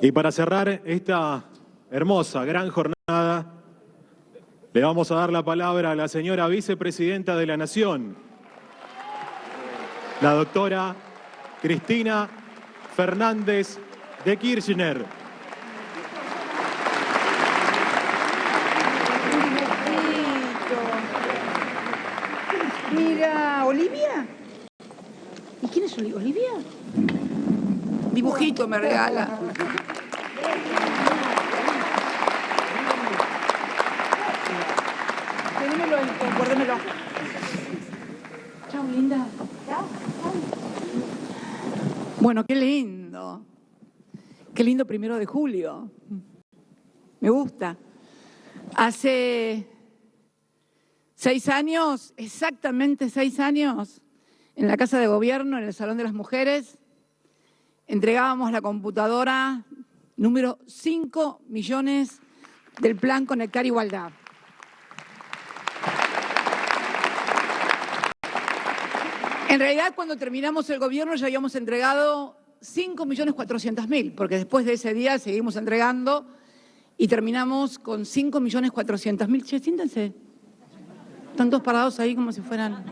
Y para cerrar esta hermosa, gran jornada, le vamos a dar la palabra a la señora vicepresidenta de la Nación, la doctora Cristina Fernández de Kirchner. Mira, ¿Olivia? ¿Y quién es Olivia? Dibujito me regala. Démelo, guárdamelo. Chao, linda. Chao. Bueno, qué lindo. Qué lindo 1 de julio. Me gusta. Hace 6 años, exactamente 6 años, en la Casa de Gobierno, en el Salón de las Mujeres, entregábamos la computadora número 5 millones del Plan Conectar Igualdad. En realidad, cuando terminamos el gobierno ya habíamos entregado 5.400.000, porque después de ese día seguimos entregando y terminamos con 5.400.000. Che, siéntense. Están todos parados ahí como si fueran...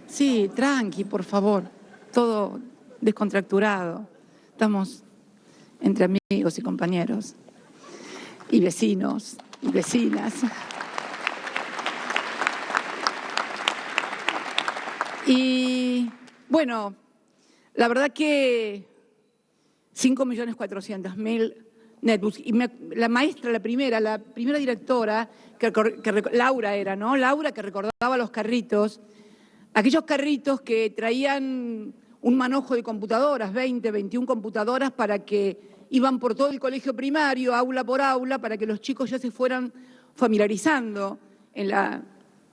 Sí, tranqui, por favor. Todo descontracturado. Estamos entre amigos y compañeros. Y vecinos y vecinas. Y bueno, la verdad que 5.400.000 netbooks. Y la maestra, la primera directora, Laura era, ¿no? Laura, que recordaba los carritos, aquellos carritos que traían un manojo de computadoras, 20, 21 computadoras, para que iban por todo el colegio primario, aula por aula, para que los chicos ya se fueran familiarizando en la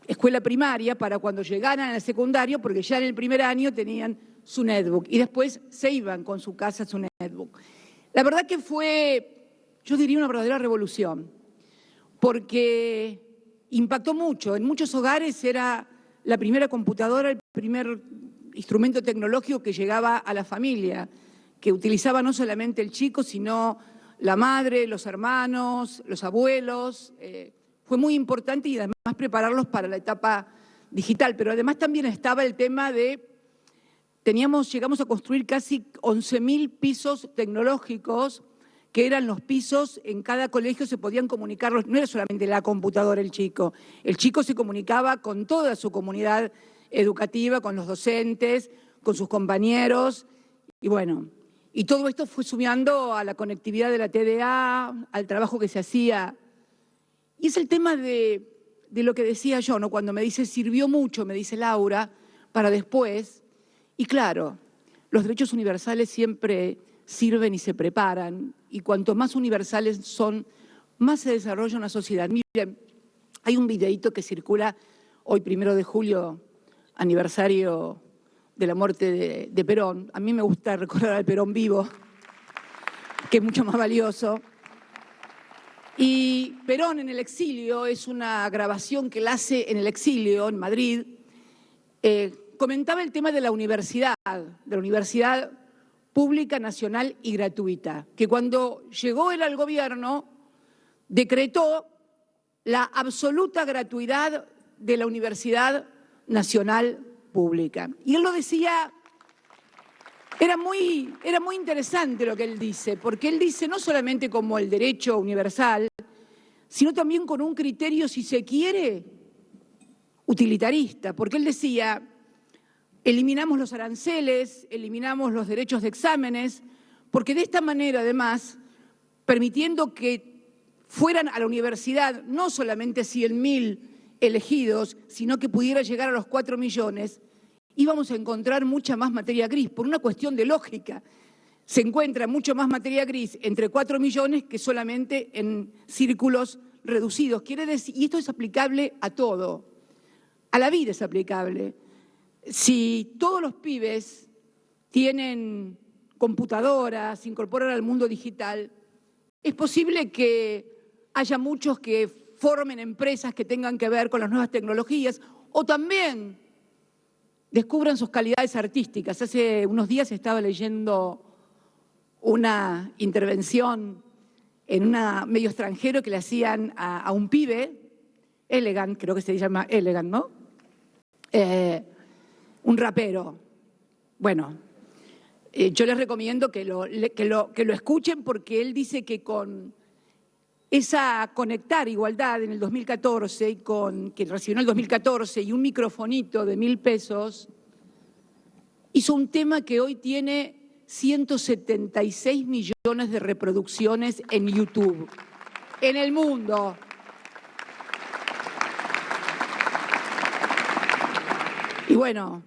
escuela primaria para cuando llegaran al secundario, porque ya en el primer año tenían su netbook y después se iban con su casa su netbook. La verdad que fue, yo diría, una verdadera revolución, porque impactó mucho. En muchos hogares era la primera computadora, el primer instrumento tecnológico que llegaba a la familia, que utilizaba no solamente el chico, sino la madre, los hermanos, los abuelos. Fue muy importante y además prepararlos para la etapa digital. Pero además también estaba el tema de, llegamos a construir casi 11.000 pisos tecnológicos, que eran los pisos, en cada colegio se podían comunicar, no era solamente la computadora el chico se comunicaba con toda su comunidad educativa, con los docentes, con sus compañeros, y bueno, y todo esto fue sumando a la conectividad de la TDA, al trabajo que se hacía. Y es el tema de lo que decía yo, ¿no? Cuando me dice, sirvió mucho, me dice Laura, para después. Y claro, los derechos universales siempre sirven y se preparan, y cuanto más universales son, más se desarrolla una sociedad. Miren, hay un videíto que circula hoy, 1 de julio, aniversario de la muerte de Perón. A mí me gusta recordar al Perón vivo, que es mucho más valioso. Y Perón en el exilio, es una grabación que él hace en el exilio, en Madrid, comentaba el tema de la universidad pública, nacional y gratuita, que cuando llegó él al gobierno decretó la absoluta gratuidad de la universidad nacional pública. Y él lo decía, era muy interesante lo que él dice, porque él dice no solamente como el derecho universal, sino también con un criterio, si se quiere, utilitarista, porque él decía, eliminamos los aranceles, eliminamos los derechos de exámenes, porque de esta manera, además, permitiendo que fueran a la universidad no solamente 100.000 elegidos, sino que pudiera llegar a los 4 millones, íbamos a encontrar mucha más materia gris, por una cuestión de lógica. Se encuentra mucho más materia gris entre 4 millones que solamente en círculos reducidos. Quiere decir, y esto es aplicable a todo, a la vida es aplicable. Si todos los pibes tienen computadoras, se incorporan al mundo digital, es posible que haya muchos que formen empresas que tengan que ver con las nuevas tecnologías o también descubran sus calidades artísticas. Hace unos días estaba leyendo una intervención en un medio extranjero que le hacían a un pibe, Elegant, creo que se llama Elegant, ¿no? Un rapero. Bueno, yo les recomiendo que lo escuchen porque él dice que con esa Conectar Igualdad en el 2014, que recibió en el 2014 y un microfonito de 1.000 pesos, hizo un tema que hoy tiene 176 millones de reproducciones en YouTube, en el mundo. Y bueno,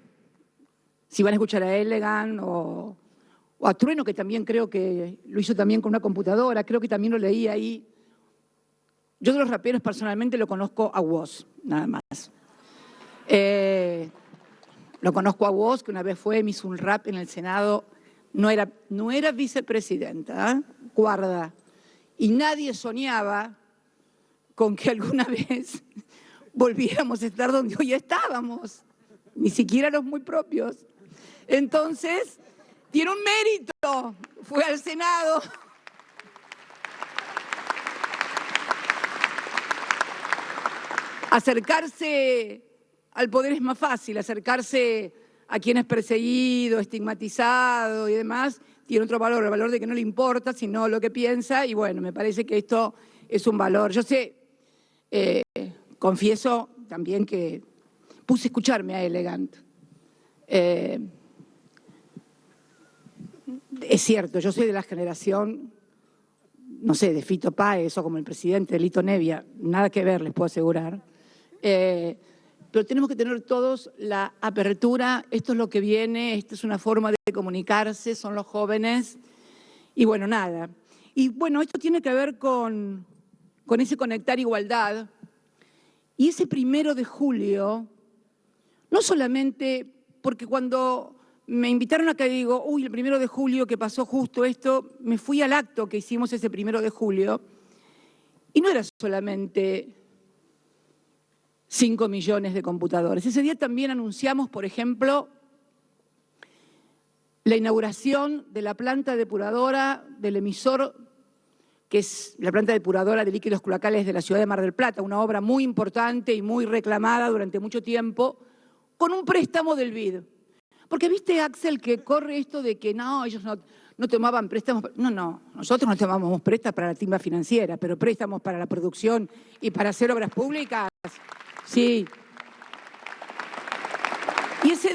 si van a escuchar a Elegant o a Trueno, que también creo que lo hizo también con una computadora, creo que también lo leí ahí. Yo de los raperos personalmente lo conozco a Woz, nada más. Lo conozco a Woz, que una vez me hizo un rap en el Senado, no era vicepresidenta, ¿eh? Guarda. Y nadie soñaba con que alguna vez volviéramos a estar donde hoy estábamos, ni siquiera los muy propios. Entonces, tiene un mérito, fue al Senado. Acercarse al poder es más fácil, acercarse a quien es perseguido, estigmatizado y demás, tiene otro valor, el valor de que no le importa, sino lo que piensa, y bueno, me parece que esto es un valor. Yo sé, confieso también que puse a escucharme a Elegant. Es cierto, yo soy de la generación, no sé, de Fito Páez o como el presidente de Lito Nevia, nada que ver, les puedo asegurar. Pero tenemos que tener todos la apertura, esto es lo que viene, esta es una forma de comunicarse, son los jóvenes, y bueno, nada. Y bueno, esto tiene que ver con ese Conectar Igualdad, y ese 1 de julio, no solamente porque cuando me invitaron acá y digo, uy, el 1 de julio que pasó justo esto, me fui al acto que hicimos ese 1 de julio, y no era solamente 5 millones de computadores. Ese día también anunciamos, por ejemplo, la inauguración de la planta depuradora del emisor, que es la planta depuradora de líquidos cloacales de la ciudad de Mar del Plata, una obra muy importante y muy reclamada durante mucho tiempo, con un préstamo del BID. Porque viste, Axel, que corre esto de que no, ellos no tomaban préstamos. No, nosotros no tomábamos préstamos para la timba financiera, pero préstamos para la producción y para hacer obras públicas. Sí. Y ese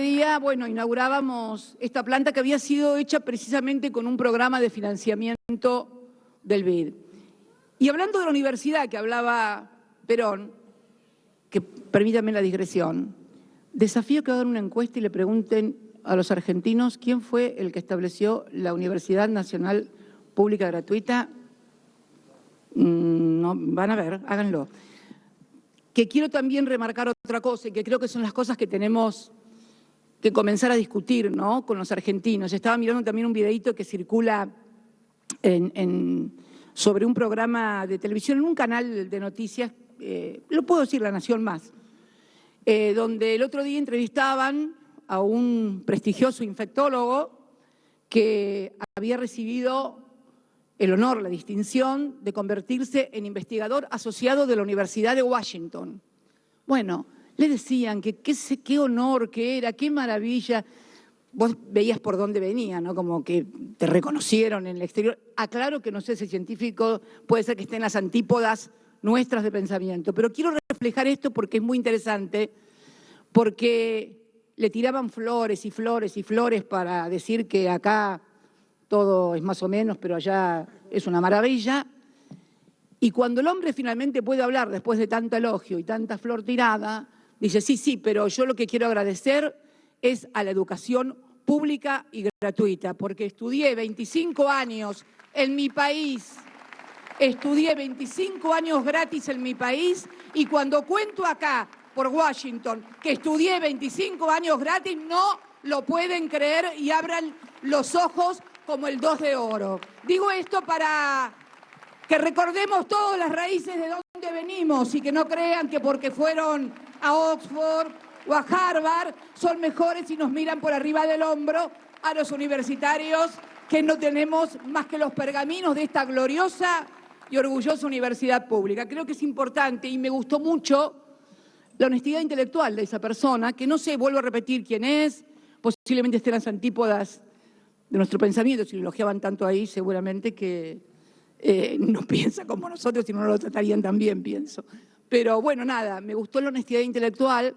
día, bueno, inaugurábamos esta planta que había sido hecha precisamente con un programa de financiamiento del BID. Y hablando de la universidad que hablaba Perón, que permítanme la digresión, desafío que hagan una encuesta y le pregunten a los argentinos quién fue el que estableció la Universidad Nacional Pública Gratuita. No, van a ver, háganlo. Que quiero también remarcar otra cosa y que creo que son las cosas que tenemos que comenzar a discutir, ¿no?, con los argentinos. Estaba mirando también un videíto que circula sobre un programa de televisión, en un canal de noticias, lo puedo decir, La Nación Más, donde el otro día entrevistaban a un prestigioso infectólogo que había recibido el honor, la distinción de convertirse en investigador asociado de la Universidad de Washington. Bueno, le decían que qué honor que era, qué maravilla. Vos veías por dónde venía, ¿no? Como que te reconocieron en el exterior. Aclaro que no sé, ese científico puede ser que esté en las antípodas nuestras de pensamiento, pero quiero reflejar esto porque es muy interesante, porque le tiraban flores y flores y flores para decir que acá todo es más o menos, pero allá es una maravilla. Y cuando el hombre finalmente puede hablar después de tanto elogio y tanta flor tirada, dice, sí, pero yo lo que quiero agradecer es a la educación pública y gratuita, porque estudié 25 años en mi país, estudié 25 años gratis en mi país, y cuando cuento acá por Washington que estudié 25 años gratis, no lo pueden creer y abran los ojos como el 2 de oro. Digo esto para que recordemos todas las raíces de dónde venimos y que no crean que porque fueron a Oxford o a Harvard son mejores y nos miran por arriba del hombro a los universitarios que no tenemos más que los pergaminos de esta gloriosa y orgullosa universidad pública. Creo que es importante y me gustó mucho la honestidad intelectual de esa persona, que no sé, vuelvo a repetir quién es, posiblemente estén las antípodas de nuestro pensamiento, si lo elogiaban tanto ahí, seguramente que no piensa como nosotros, si no lo tratarían tan bien, pienso. Pero bueno, nada, me gustó la honestidad intelectual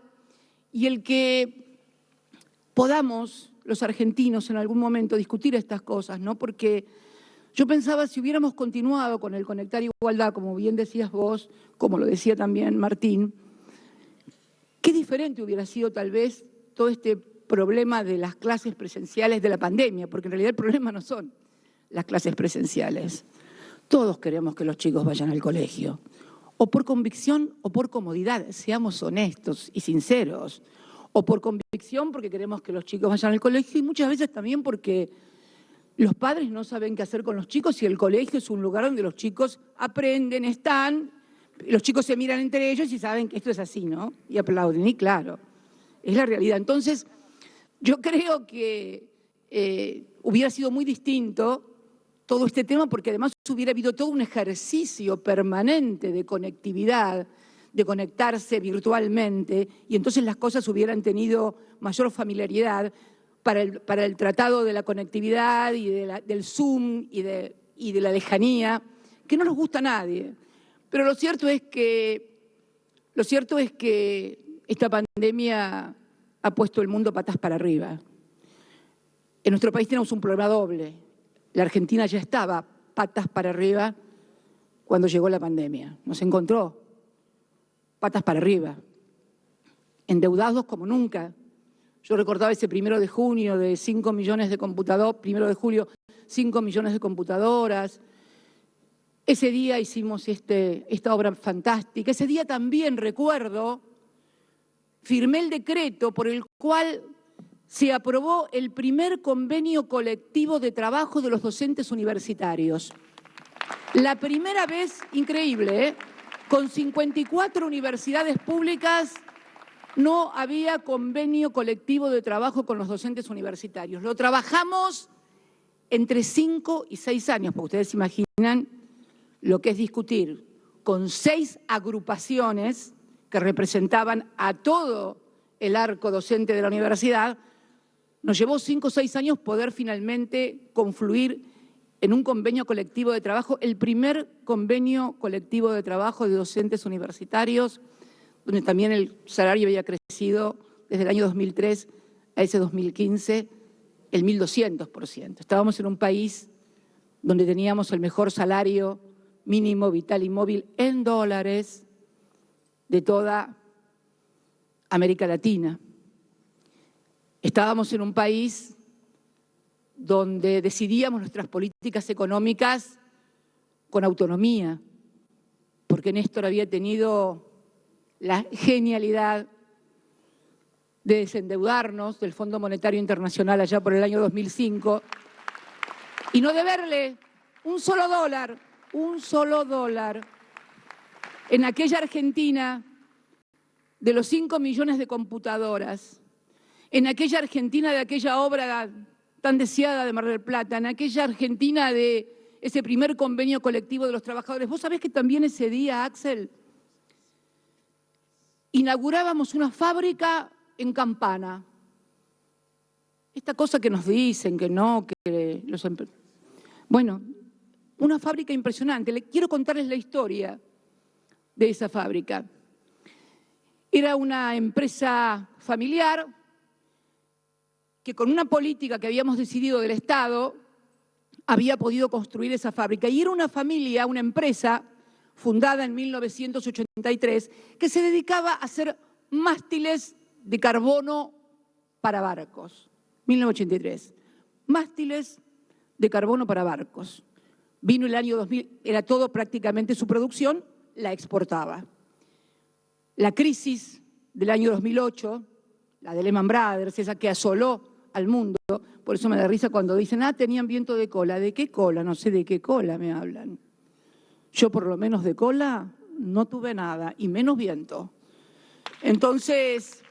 y el que podamos, los argentinos, en algún momento discutir estas cosas, ¿no? Porque yo pensaba, si hubiéramos continuado con el Conectar Igualdad, como bien decías vos, como lo decía también Martín, qué diferente hubiera sido tal vez todo este problema de las clases presenciales de la pandemia, porque en realidad el problema no son las clases presenciales. Todos queremos que los chicos vayan al colegio, o por convicción o por comodidad, seamos honestos y sinceros, o por convicción porque queremos que los chicos vayan al colegio y muchas veces también porque los padres no saben qué hacer con los chicos y el colegio es un lugar donde los chicos aprenden, están, los chicos se miran entre ellos y saben que esto es así, ¿no? Y aplauden, y claro, es la realidad. Entonces, yo creo que hubiera sido muy distinto todo este tema porque además hubiera habido todo un ejercicio permanente de conectividad, de conectarse virtualmente y entonces las cosas hubieran tenido mayor familiaridad para el tratado de la conectividad y del Zoom y de la lejanía, que no nos gusta a nadie. Pero lo cierto es que esta pandemia ha puesto el mundo patas para arriba. En nuestro país tenemos un problema doble. La Argentina ya estaba patas para arriba cuando llegó la pandemia. Nos encontró patas para arriba, endeudados como nunca. Yo recordaba ese 1 de junio de 5 millones de computadoras, 1 de julio, 5 millones de computadoras. Ese día hicimos esta obra fantástica. Ese día también, recuerdo, firmé el decreto por el cual se aprobó el primer convenio colectivo de trabajo de los docentes universitarios. La primera vez, increíble, con 54 universidades públicas no había convenio colectivo de trabajo con los docentes universitarios. Lo trabajamos entre 5 y 6 años, porque ustedes se imaginan lo que es discutir con 6 agrupaciones que representaban a todo el arco docente de la universidad. Nos llevó 5 o 6 años poder finalmente confluir en un convenio colectivo de trabajo, el primer convenio colectivo de trabajo de docentes universitarios, donde también el salario había crecido desde el año 2003 a ese 2015 el 1.200%. Estábamos en un país donde teníamos el mejor salario mínimo vital y móvil en dólares de toda América Latina. Estábamos en un país donde decidíamos nuestras políticas económicas con autonomía, porque Néstor había tenido la genialidad de desendeudarnos del Fondo Monetario Internacional allá por el año 2005 y no deberle un solo dólar en aquella Argentina de los 5 millones de computadoras, en aquella Argentina de aquella obra tan deseada de Mar del Plata, en aquella Argentina de ese primer convenio colectivo de los trabajadores. Vos sabés que también ese día, Axel, inaugurábamos una fábrica en Campana. Esta cosa que nos dicen que no, que los... Bueno, una fábrica impresionante. Quiero contarles la historia de esa fábrica. Era una empresa familiar que con una política que habíamos decidido del Estado había podido construir esa fábrica. Y era una familia, una empresa fundada en 1983 que se dedicaba a hacer mástiles de carbono para barcos. 1983. Mástiles de carbono para barcos. Vino el año 2000, era todo prácticamente su producción, la exportaba. La crisis del año 2008, la de Lehman Brothers, esa que asoló al mundo, por eso me da risa cuando dicen, tenían viento de cola. ¿De qué cola? No sé de qué cola me hablan. Yo por lo menos de cola no tuve nada, y menos viento. Entonces,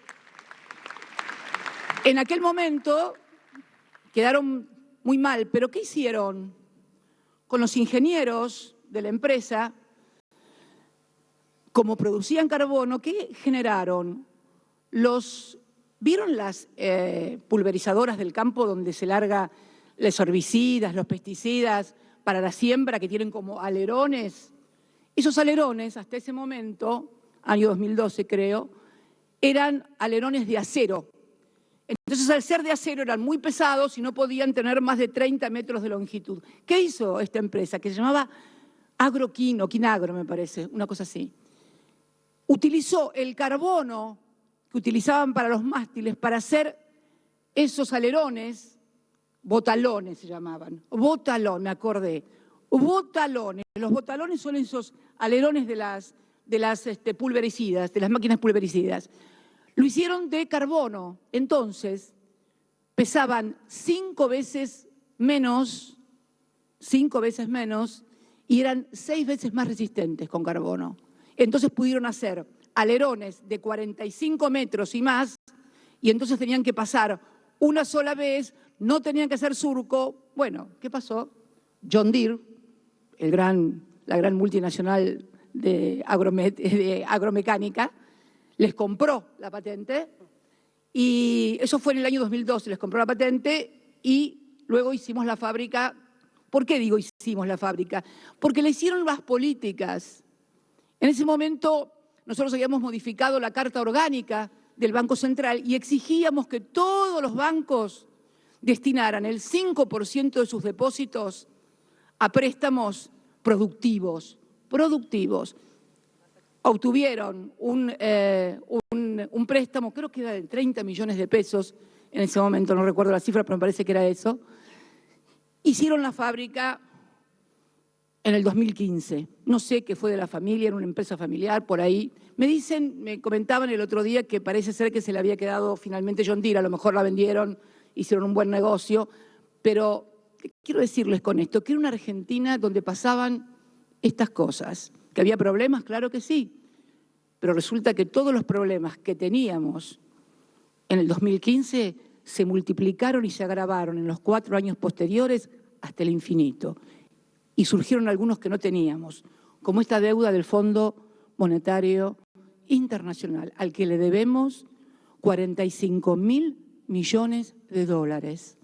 en aquel momento quedaron muy mal, pero ¿qué hicieron? Con los ingenieros de la empresa, como producían carbono, ¿qué generaron? ¿Vieron las pulverizadoras del campo donde se larga los herbicidas, los pesticidas para la siembra que tienen como alerones? Esos alerones, hasta ese momento, año 2012 creo, eran alerones de acero. Entonces, al ser de acero, eran muy pesados y no podían tener más de 30 metros de longitud. ¿Qué hizo esta empresa? Que se llamaba Quinagro, me parece, una cosa así. Utilizó el carbono que utilizaban para los mástiles para hacer esos alerones, botalones se llamaban. Botalón, me acordé. Botalones. Los botalones son esos alerones de las pulvericidas, de las máquinas pulvericidas. Lo hicieron de carbono, entonces pesaban 5 veces menos y eran 6 veces más resistentes con carbono. Entonces pudieron hacer alerones de 45 metros y más, y entonces tenían que pasar una sola vez, no tenían que hacer surco. Bueno, ¿qué pasó? John Deere, la gran multinacional de agromecánica, les compró la patente, y eso fue en el año 2012, les compró la patente y luego hicimos la fábrica. ¿Por qué digo hicimos la fábrica? Porque le hicieron las políticas. En ese momento nosotros habíamos modificado la carta orgánica del Banco Central y exigíamos que todos los bancos destinaran el 5% de sus depósitos a préstamos productivos. Obtuvieron un préstamo, creo que era de 30 millones de pesos, en ese momento no recuerdo la cifra, pero me parece que era eso. Hicieron la fábrica en el 2015. No sé qué fue de la familia, era una empresa familiar, por ahí. Me comentaban el otro día que parece ser que se le había quedado finalmente John Deere, a lo mejor la vendieron, hicieron un buen negocio, pero quiero decirles con esto, que era una Argentina donde pasaban estas cosas. ¿Que había problemas? Claro que sí. Pero resulta que todos los problemas que teníamos en el 2015 se multiplicaron y se agravaron en los 4 años posteriores hasta el infinito. Y surgieron algunos que no teníamos, como esta deuda del Fondo Monetario Internacional, al que le debemos 45.000 millones de dólares.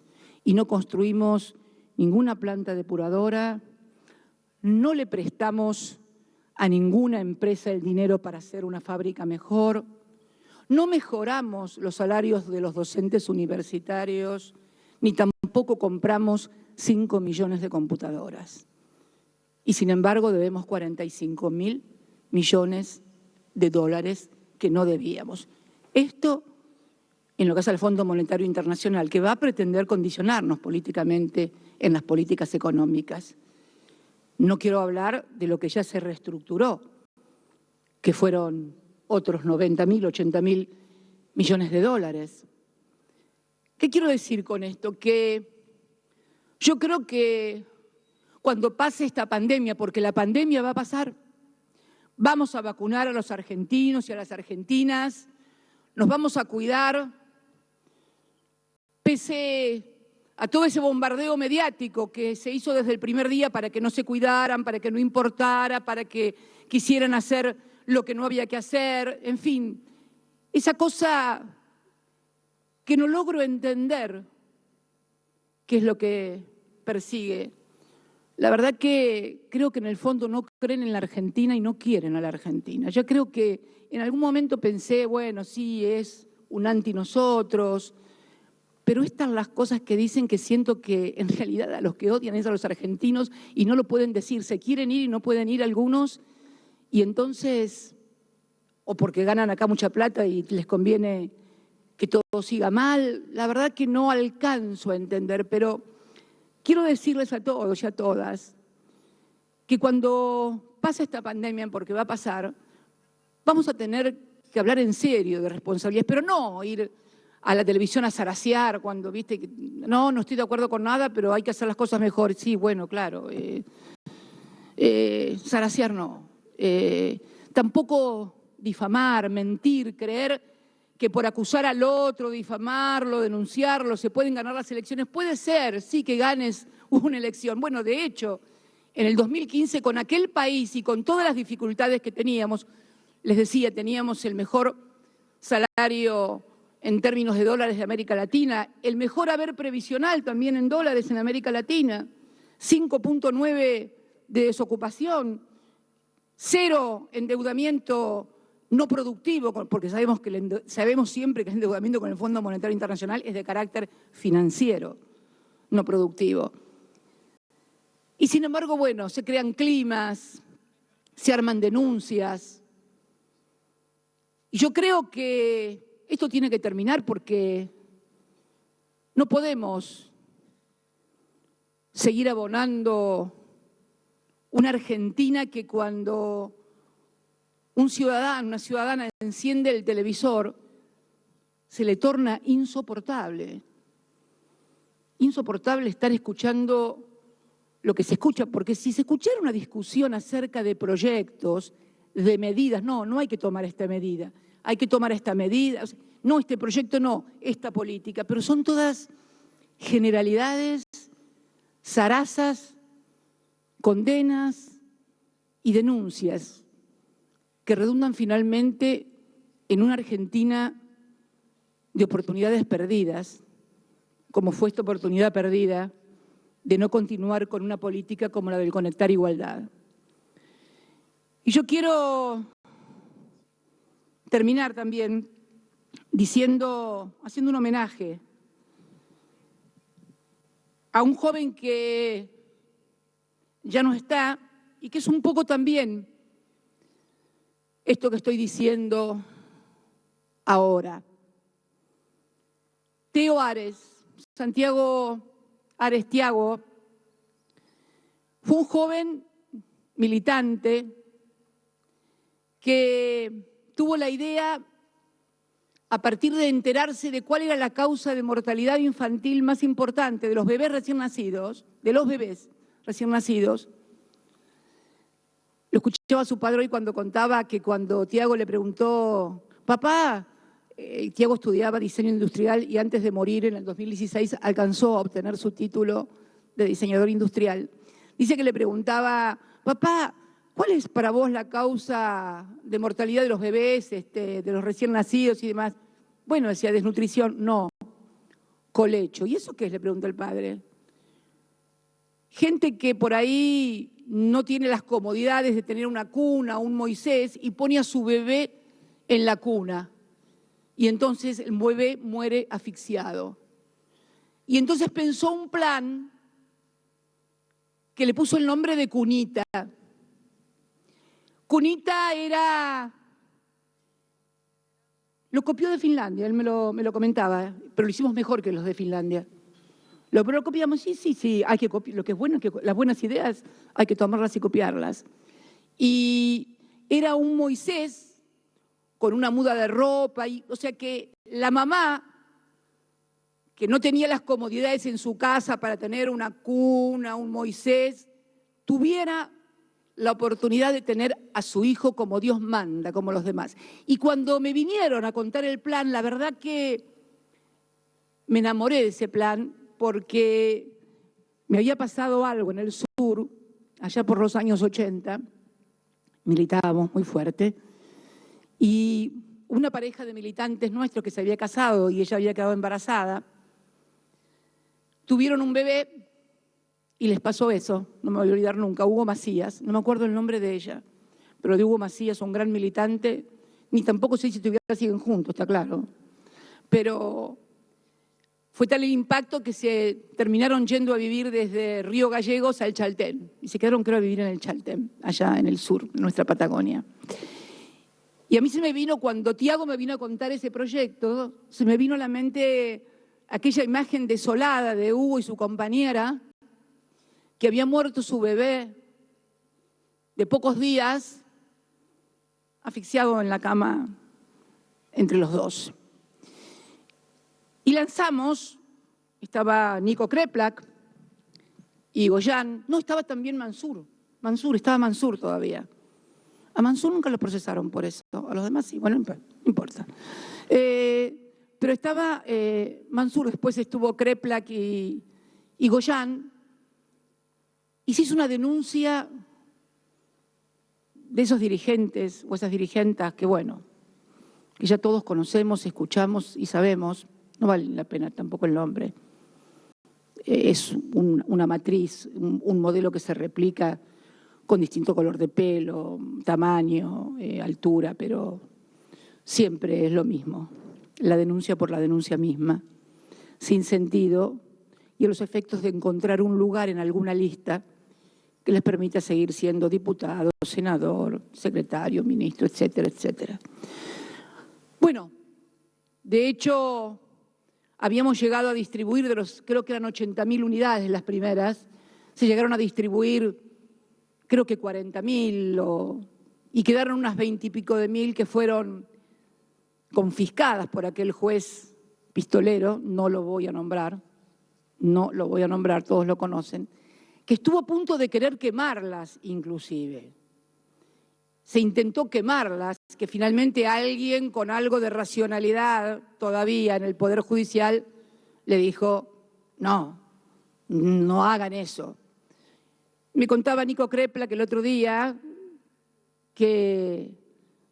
Y no construimos ninguna planta depuradora, no le prestamos a ninguna empresa el dinero para hacer una fábrica mejor, no mejoramos los salarios de los docentes universitarios, ni tampoco compramos 5 millones de computadoras. Y sin embargo debemos 45.000 millones de dólares que no debíamos. Esto en lo que hace al Fondo Monetario Internacional, que va a pretender condicionarnos políticamente en las políticas económicas. No quiero hablar de lo que ya se reestructuró, que fueron otros 90.000, 80.000 millones de dólares. ¿Qué quiero decir con esto? Que yo creo que cuando pase esta pandemia, porque la pandemia va a pasar, vamos a vacunar a los argentinos y a las argentinas, nos vamos a cuidar, pese a todo ese bombardeo mediático que se hizo desde el primer día para que no se cuidaran, para que no importara, para que quisieran hacer lo que no había que hacer, en fin, esa cosa que no logro entender qué es lo que persigue. La verdad que creo que en el fondo no creen en la Argentina y no quieren a la Argentina. Yo creo que en algún momento pensé, bueno, sí, es un anti-nosotros, pero estas son las cosas que dicen que siento que en realidad a los que odian es a los argentinos y no lo pueden decir. Se quieren ir y no pueden ir algunos y entonces, o porque ganan acá mucha plata y les conviene que todo siga mal. La verdad que no alcanzo a entender, pero quiero decirles a todos y a todas que cuando pase esta pandemia, porque va a pasar, vamos a tener que hablar en serio de responsabilidades, pero no ir a la televisión a zarasear cuando, viste, que no estoy de acuerdo con nada, pero hay que hacer las cosas mejor. Sí, bueno, claro. Zarasear no. Tampoco difamar, mentir, creer que por acusar al otro, difamarlo, denunciarlo, se pueden ganar las elecciones. Puede ser, sí, que ganes una elección. Bueno, de hecho, en el 2015, con aquel país y con todas las dificultades que teníamos, les decía, teníamos el mejor salario en términos de dólares de América Latina, el mejor haber previsional también en dólares en América Latina, 5.9 de desocupación, 0 endeudamiento no productivo, porque sabemos siempre que el endeudamiento con el Fondo Monetario Internacional es de carácter financiero, no productivo. Y sin embargo, bueno, se crean climas, se arman denuncias. Y yo creo que esto tiene que terminar porque no podemos seguir abonando una Argentina que cuando un ciudadano, una ciudadana enciende el televisor, se le torna insoportable. Insoportable estar escuchando lo que se escucha, porque si se escuchara una discusión acerca de proyectos, de medidas, no hay que tomar esta medida, hay que tomar esta medida, no, este proyecto no, esta política, pero son todas generalidades, zarazas, condenas y denuncias que redundan finalmente en una Argentina de oportunidades perdidas, como fue esta oportunidad perdida de no continuar con una política como la del conectar igualdad. Y yo quiero terminar también haciendo un homenaje a un joven que ya no está y que es un poco también esto que estoy diciendo ahora. Teo Ares, Santiago Ares Thiago, fue un joven militante que tuvo la idea, a partir de enterarse de cuál era la causa de mortalidad infantil más importante de los bebés recién nacidos, lo escuchaba a su padre hoy cuando contaba que cuando Thiago le preguntó, papá, Thiago estudiaba diseño industrial y antes de morir en el 2016 alcanzó a obtener su título de diseñador industrial. Dice que le preguntaba, papá, ¿cuál es para vos la causa de mortalidad de los bebés, de los recién nacidos y demás? Bueno, decía, desnutrición, no, colecho. ¿Y eso qué es?, le preguntó el padre. Gente que por ahí no tiene las comodidades de tener una cuna, un Moisés, y pone a su bebé en la cuna. Y entonces el bebé muere asfixiado. Y entonces pensó un plan que le puso el nombre de Cunita. Cunita lo copió de Finlandia, él me lo comentaba, pero lo hicimos mejor que los de Finlandia. Pero lo copiamos, sí, hay que copiar. Lo que es bueno es que las buenas ideas hay que tomarlas y copiarlas. Y era un Moisés con una muda de ropa, o sea que la mamá, que no tenía las comodidades en su casa para tener una cuna, un Moisés, tuviera la oportunidad de tener a su hijo como Dios manda, como los demás. Y cuando me vinieron a contar el plan, la verdad que me enamoré de ese plan porque me había pasado algo en el sur, allá por los años 80, militábamos muy fuerte, y una pareja de militantes nuestros que se había casado y ella había quedado embarazada, tuvieron un bebé y les pasó eso, no me voy a olvidar nunca, Hugo Macías, no me acuerdo el nombre de ella, pero de Hugo Macías, un gran militante, ni tampoco sé si siguen juntos, está claro, pero fue tal el impacto que se terminaron yendo a vivir desde Río Gallegos al Chaltén, y se quedaron, creo, a vivir en el Chaltén, allá en el sur, en nuestra Patagonia. Y a mí se me vino, cuando Thiago me vino a contar ese proyecto, se me vino a la mente aquella imagen desolada de Hugo y su compañera, que había muerto su bebé de pocos días, asfixiado en la cama entre los dos. Y lanzamos, estaba Nico Kreplak y Goyán, no, estaba también Mansur, estaba Mansur todavía. A Mansur nunca lo procesaron por eso, a los demás sí, bueno, no importa. Pero estaba Mansur, después estuvo Kreplak y Goyan, y se hizo una denuncia de esos dirigentes o esas dirigentas que, bueno, que ya todos conocemos, escuchamos y sabemos, no vale la pena tampoco el nombre. Es una matriz, un modelo que se replica con distinto color de pelo, tamaño, altura, pero siempre es lo mismo. La denuncia por la denuncia misma, sin sentido, y a los efectos de encontrar un lugar en alguna lista que les permita seguir siendo diputado, senador, secretario, ministro, etcétera, etcétera. Bueno, de hecho, habíamos llegado a distribuir de los, creo que eran 80.000 unidades las primeras, se llegaron a distribuir, creo que 40.000, y quedaron unas 20 y pico de mil que fueron confiscadas por aquel juez pistolero, no lo voy a nombrar, todos lo conocen, que estuvo a punto de querer quemarlas inclusive. Se intentó quemarlas, que finalmente alguien con algo de racionalidad todavía en el Poder Judicial le dijo, no hagan eso. Me contaba Nico Kreplak el otro día que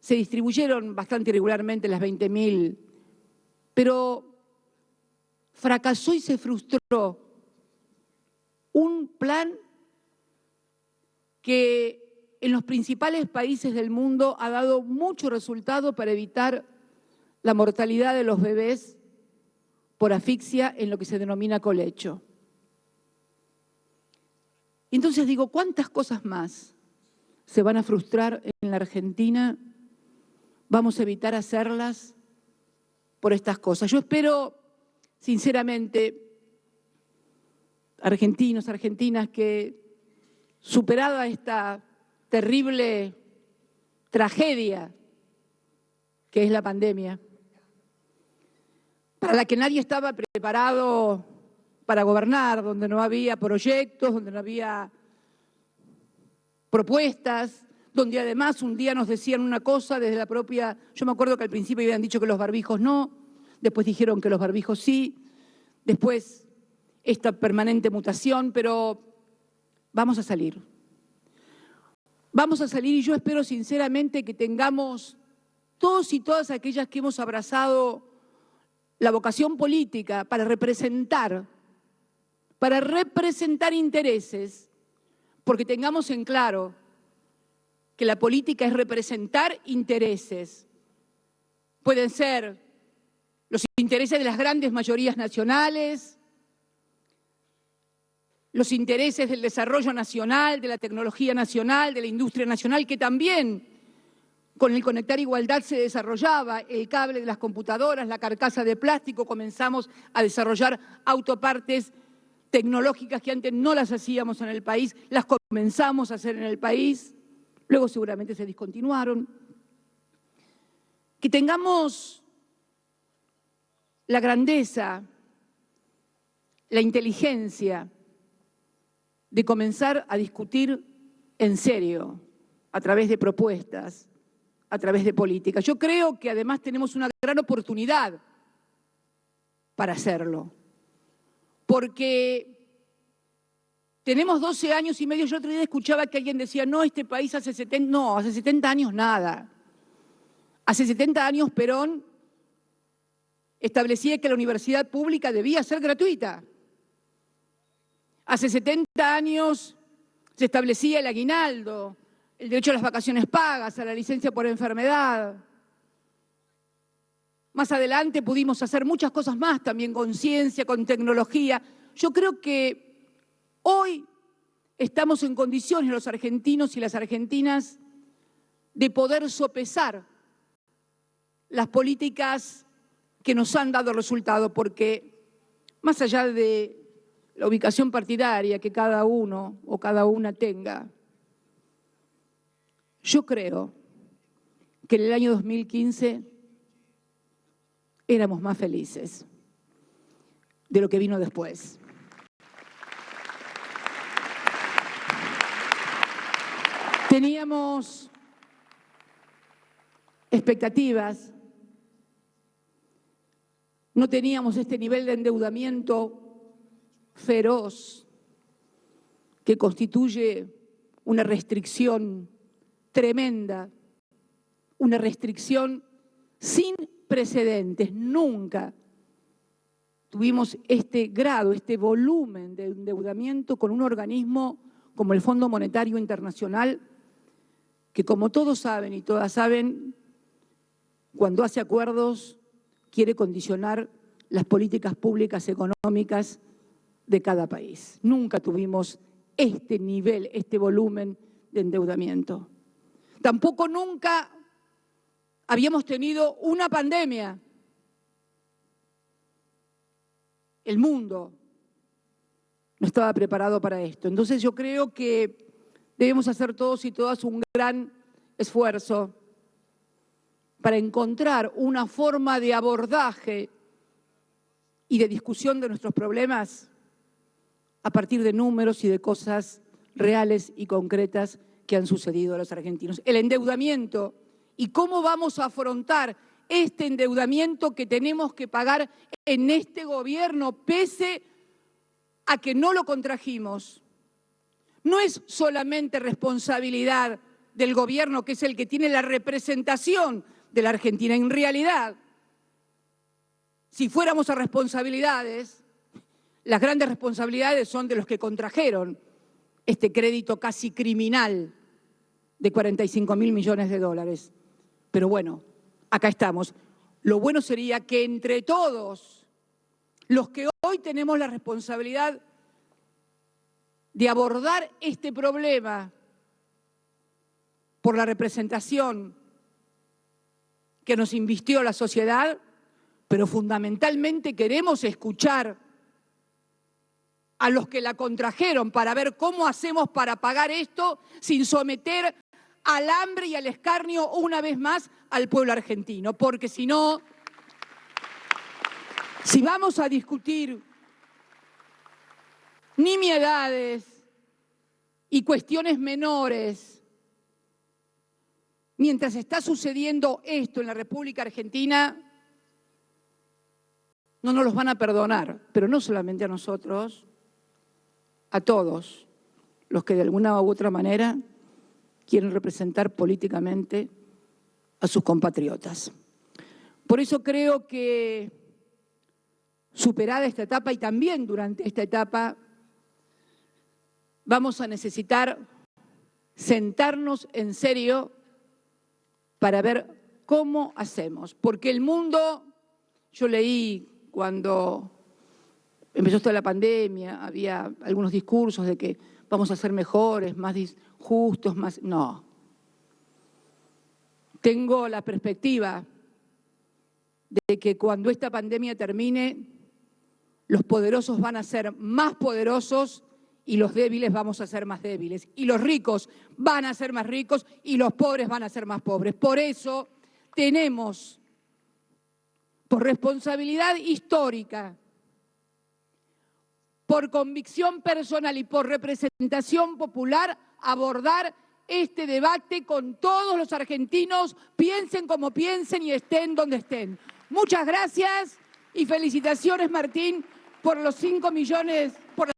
se distribuyeron bastante irregularmente las 20.000, pero fracasó y se frustró un plan que en los principales países del mundo ha dado mucho resultado para evitar la mortalidad de los bebés por asfixia en lo que se denomina colecho. Entonces digo, ¿cuántas cosas más se van a frustrar en la Argentina? Vamos a evitar hacerlas por estas cosas. Yo espero, sinceramente, argentinos, argentinas, que superada esta terrible tragedia que es la pandemia, para la que nadie estaba preparado para gobernar, donde no había proyectos, donde no había propuestas, donde además un día nos decían una cosa desde la propia... Yo me acuerdo que al principio habían dicho que los barbijos no, después dijeron que los barbijos sí, después esta permanente mutación, pero vamos a salir. Vamos a salir y yo espero sinceramente que tengamos todos y todas aquellas que hemos abrazado la vocación política para representar intereses, porque tengamos en claro que la política es representar intereses. Pueden ser los intereses de las grandes mayorías nacionales, los intereses del desarrollo nacional, de la tecnología nacional, de la industria nacional, que también con el Conectar Igualdad se desarrollaba el cable de las computadoras, la carcasa de plástico, comenzamos a desarrollar autopartes tecnológicas que antes no las hacíamos en el país, las comenzamos a hacer en el país, luego seguramente se discontinuaron. Que tengamos la grandeza, la inteligencia de comenzar a discutir en serio, a través de propuestas, a través de políticas. Yo creo que además tenemos una gran oportunidad para hacerlo, porque tenemos 12 años y medio. Yo otro día escuchaba que alguien decía, no, este país hace 70 años nada. Hace 70 años Perón establecía que la universidad pública debía ser gratuita. Hace 70 años se establecía el aguinaldo, el derecho a las vacaciones pagas, a la licencia por enfermedad. Más adelante pudimos hacer muchas cosas más, también con ciencia, con tecnología. Yo creo que hoy estamos en condiciones, los argentinos y las argentinas, de poder sopesar las políticas que nos han dado resultado, porque más allá de la ubicación partidaria que cada uno o cada una tenga, yo creo que en el año 2015 éramos más felices de lo que vino después. Teníamos expectativas, no teníamos este nivel de endeudamiento feroz que constituye una restricción tremenda, una restricción sin precedentes. Nunca tuvimos este grado, este volumen de endeudamiento con un organismo como el Fondo Monetario Internacional, que como todos saben y todas saben, cuando hace acuerdos quiere condicionar las políticas públicas económicas de cada país. Nunca tuvimos este nivel, este volumen de endeudamiento. Tampoco nunca habíamos tenido una pandemia. El mundo no estaba preparado para esto. Entonces yo creo que debemos hacer todos y todas un gran esfuerzo para encontrar una forma de abordaje y de discusión de nuestros problemas a partir de números y de cosas reales y concretas que han sucedido a los argentinos. El endeudamiento y cómo vamos a afrontar este endeudamiento que tenemos que pagar en este gobierno, pese a que no lo contrajimos. No es solamente responsabilidad del gobierno, que es el que tiene la representación de la Argentina. En realidad, si fuéramos a responsabilidades, las grandes responsabilidades son de los que contrajeron este crédito casi criminal de 45.000 millones de dólares. Pero bueno, acá estamos. Lo bueno sería que entre todos, los que hoy tenemos la responsabilidad de abordar este problema por la representación que nos invistió la sociedad, pero fundamentalmente queremos escuchar a los que la contrajeron para ver cómo hacemos para pagar esto sin someter al hambre y al escarnio una vez más al pueblo argentino. Porque si no, si vamos a discutir nimiedades y cuestiones menores, mientras está sucediendo esto en la República Argentina, no nos los van a perdonar, pero no solamente a nosotros, a todos los que de alguna u otra manera quieren representar políticamente a sus compatriotas. Por eso creo que superada esta etapa y también durante esta etapa vamos a necesitar sentarnos en serio para ver cómo hacemos. Porque el mundo, yo leí cuando empezó toda la pandemia, había algunos discursos de que vamos a ser mejores, más justos, más... No. Tengo la perspectiva de que cuando esta pandemia termine, los poderosos van a ser más poderosos y los débiles vamos a ser más débiles. Y los ricos van a ser más ricos y los pobres van a ser más pobres. Por eso tenemos, por responsabilidad histórica, por convicción personal y por representación popular, abordar este debate con todos los argentinos, piensen como piensen y estén donde estén. Muchas gracias y felicitaciones, Martín, por los 5 millones, por